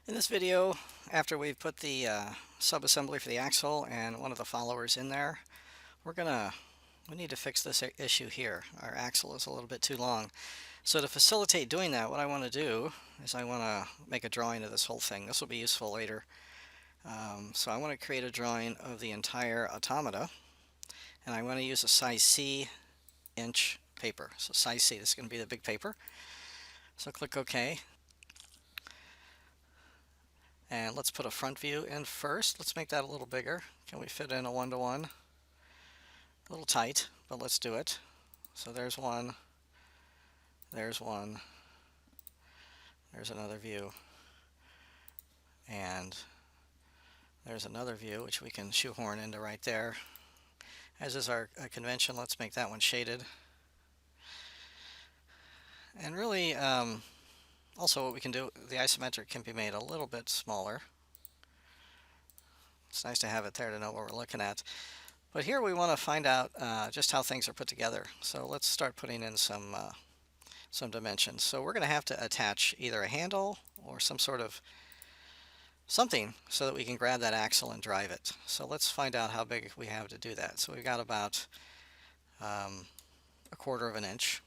In this video, after we've put the subassembly for the axle and one of the followers in there, we need to fix this issue here. Our axle is a little bit too long. So to facilitate doing that, what I want to do is I want to make a drawing of this whole thing. This will be useful later. So I want to create a drawing of the entire automata, and I want to use a size C inch paper. So size C, this is going to be the big paper. So click OK. And let's put a front view in first. Let's make that a little bigger. Can we fit in a 1-to-1? A little tight, but let's do it. So there's one, there's one, there's another view, and there's another view which we can shoehorn into right there. As is our convention, let's make that one shaded. And really, also what we can do, the isometric can be made a little bit smaller. It's nice to have it there to know what we're looking at. But here we want to find out just how things are put together. So let's start putting in some dimensions. So we're going to have to attach either a handle or some sort of something so that we can grab that axle and drive it. So let's find out how big we have to do that. So we've got about a 1/4 of an inch.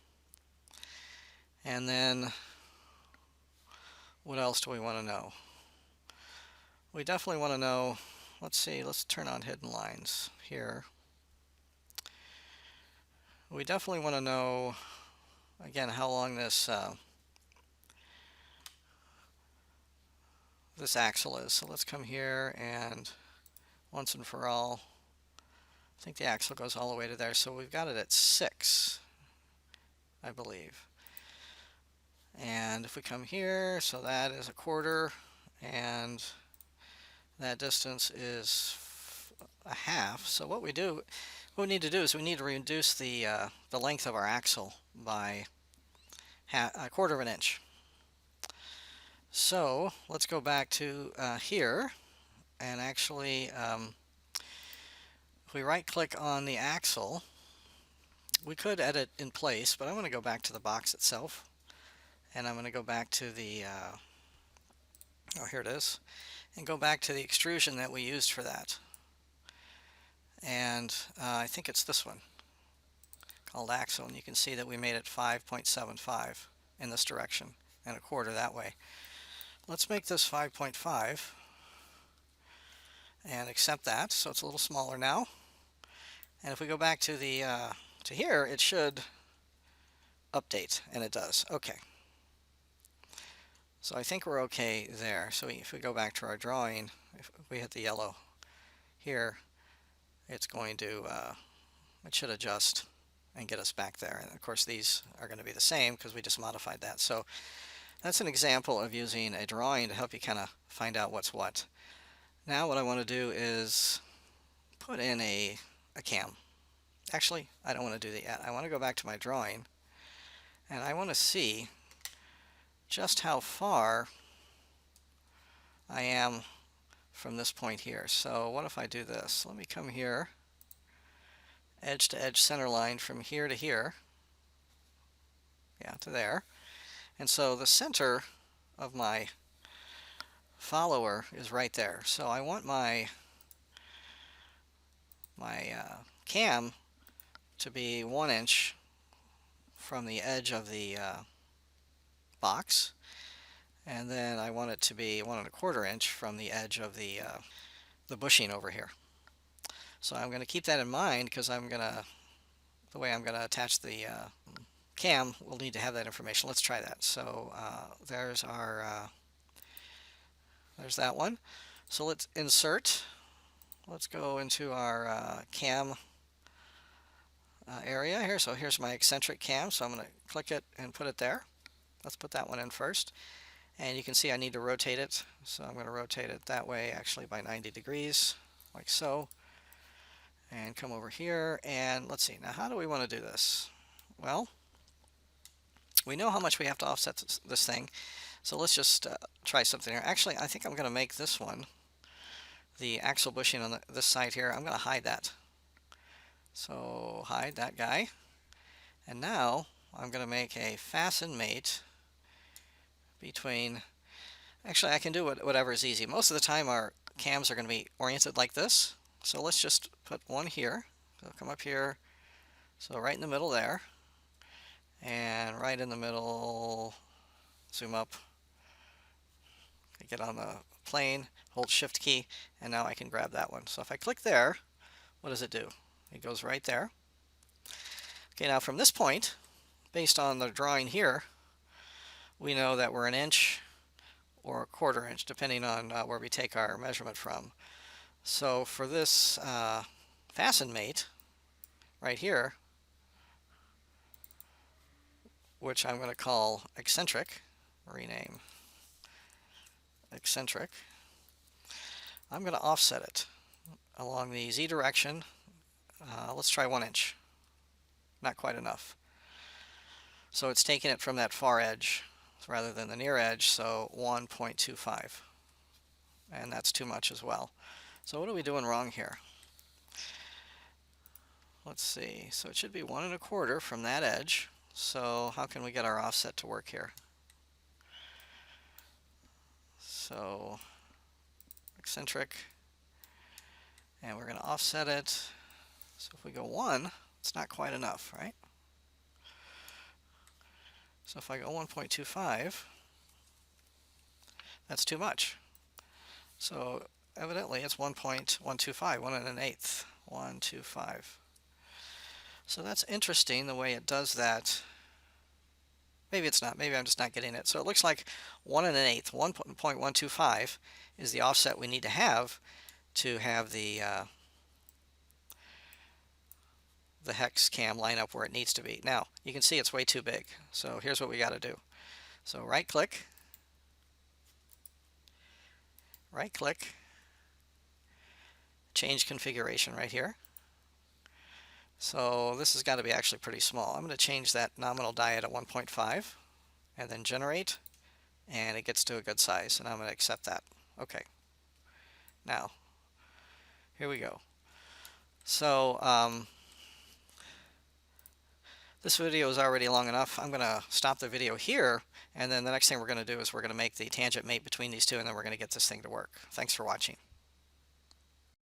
And then what else do we want to know? We definitely want to know, let's see, let's turn on hidden lines here. We definitely want to know, again, how long this this axle is. So let's come here and once and for all, I think the axle goes all the way to there. So we've got it at 6, I believe. And if we come here, so that is a 1/4, and that distance is a 1/2. So what we need to do is we need to reduce the length of our axle by a 1/4 of an inch. So let's go back to here, and actually, if we right-click on the axle, we could edit in place, but I'm going to go back to the box itself, and I'm going to go back to the oh, here it is, and go back to the extrusion that we used for that. And I think it's this one called axle, and you can see that we made it 5.75 in this direction and a 1/4 that way. Let's make this 5.5 and accept that, so it's a little smaller now. And if we go back to the to here, it should update, and it does. Okay. So I think we're okay there. So if we go back to our drawing, if we hit the yellow here, it's going to, it should adjust and get us back there. And of course these are going to be the same because we just modified that. So that's an example of using a drawing to help you kind of find out what's what. Now what I want to do is put in a cam. Actually, I don't want to do that yet. I want to go back to my drawing, and I want to see just how far I am from this point here. So what if I do this? Let me come here, edge to edge center line from here to here, yeah, to there. And so the center of my follower is right there. So I want my cam to be 1 inch from the edge of the box, and then I want it to be 1 1/4 inch from the edge of the bushing over here. So I'm going to keep that in mind because the way I'm going to attach the cam, we'll need to have that information. Let's try that. So there's our there's that one. So let's insert. Let's go into our cam area here. So here's my eccentric cam. So I'm going to click it and put it there. Let's put that one in first. And you can see I need to rotate it. So I'm going to rotate it that way, actually by 90 degrees, like so. And come over here, and let's see. Now, how do we want to do this? Well, we know how much we have to offset this thing. So let's just try something here. Actually, I think I'm going to make this one, the axle bushing on this side here, I'm going to hide that. So hide that guy. And now I'm going to make a fasten mate between, Actually, I can do whatever is easy. Most of the time our cams are going to be oriented like this. So let's just put one here. So come up here. So right in the middle there. And right in the middle, zoom up. Get on the plane, hold Shift key, and now I can grab that one. So if I click there, what does it do? It goes right there. Okay, now from this point, based on the drawing here, we know that we're an inch or a quarter inch, depending on where we take our measurement from. So for this fasten mate right here, which I'm going to call Eccentric, rename Eccentric, I'm going to offset it along the Z direction. Let's try 1 inch. Not quite enough. So it's taking it from that far edge rather than the near edge, so 1.25. And that's too much as well. So what are we doing wrong here? Let's see. So it should be 1 1/4 from that edge. So how can we get our offset to work here? So eccentric, and we're going to offset it. So if we go 1, it's not quite enough, right? So if I go 1.25, that's too much. So evidently it's 1.125, 1 1/8, 125. So that's interesting the way it does that. Maybe it's not. Maybe I'm just not getting it. So it looks like 1 1/8, 1.125 is the offset we need to have the hex cam line up where it needs to be. Now you can see it's way too big. So here's what we got to do. So right click, change configuration right here. So this has got to be actually pretty small. I'm going to change that nominal diode to 1.5 and then generate, and it gets to a good size, and I'm going to accept that. Okay. Now, here we go. So this video is already long enough. I'm going to stop the video here, and then the next thing we're going to do is we're going to make the tangent mate between these two, and then we're going to get this thing to work. Thanks for watching.